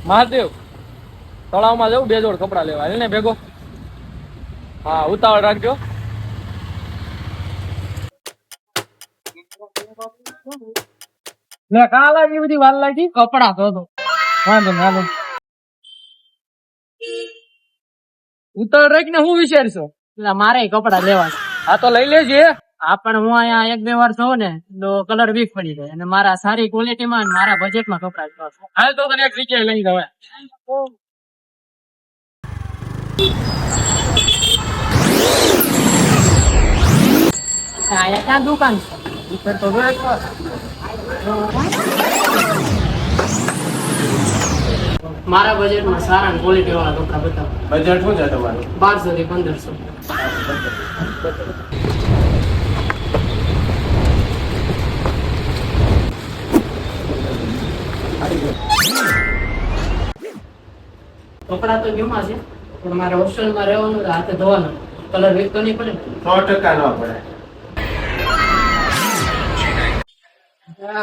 મહાદેવ તળાવમાં જવું 2 જોડ કપડા લેવા ને ભેગો. હા ઉતાવળ રાખજો. લે કાલા ની બધી વાર લાગી કપડા ધોતો. વાંધો વાંધો ઉતાવળ રાખીને હું વિચારશો? એટલે મારે કપડા લેવા છે. હા તો લઈ લેજે. હા પણ હું અહીંયા 1-2 વાર જોઉં ને તો કલર વીક પડી જાય અને મારા સારી ક્વોલિટીમાં અને મારા બજેટમાં કપડા જોવા છે. હાલ તો તને એક જગ્યાએ લઈ જવાય. અહીંયા ક્યાં દુકાન છે? ઉપર તો જોયે જ. મારા બજેટમાં સારા ક્વોલિટી વાળા કપડા બતાવો. બજેટ શું છે તમારું? 1200 થી 1500. કપડા તો ગેમાં છે પણ મારે હોસ્ટેલમાં રહેવાનું તો હાથે ધોવાનું. કલર વીક તો નહીં પડે ને? 100% ન પડે.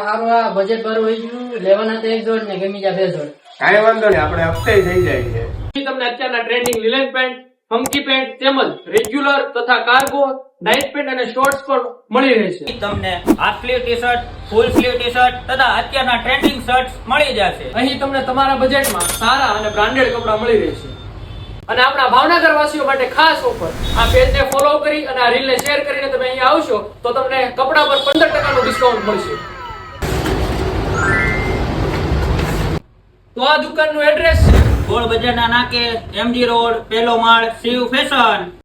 હારું આ બજેટ બારું હોય ગયું. લેવાના તો 1 જોડ ને ગમી જાય 2 જોડ. કાંઈ વાંધો નહીં, આપણે હપ્તે થઈ જાય છે. તમને અત્યારના trending linen pant, funky pant તેમજ રેગ્યુલર તથા કાર્ગો, નાઇટ પેન્ટ અને શોર્ટ્સ પણ મળી રહેશે. તમને હાફ સ્લીવ ટી શર્ટ, ફૂલ સ્લીવ ટી શર્ટ તથા અત્યારના ટ્રેન્ડિંગ શર્ટ્સ મળી જશે. અહીં તમને તમારા બજેટમાં સારા અને બ્રાન્ડેડ કપડા મળી રહેશે. અને આપણા ભાવનગર વાસીઓ માટે ખાસ ઓફર. આ પેજને ફોલો કરી અને આ રીલને શેર કરીને તમે અહીં આવશો તો તમને કપડા પર 15% નું ડિસ્કાઉન્ટ મળશે. તો આ દુકાનનું એડ્રેસ છે ગોળ બજારના નાકે, MG રોડ, પહેલો માળ, શિવ ફેશન.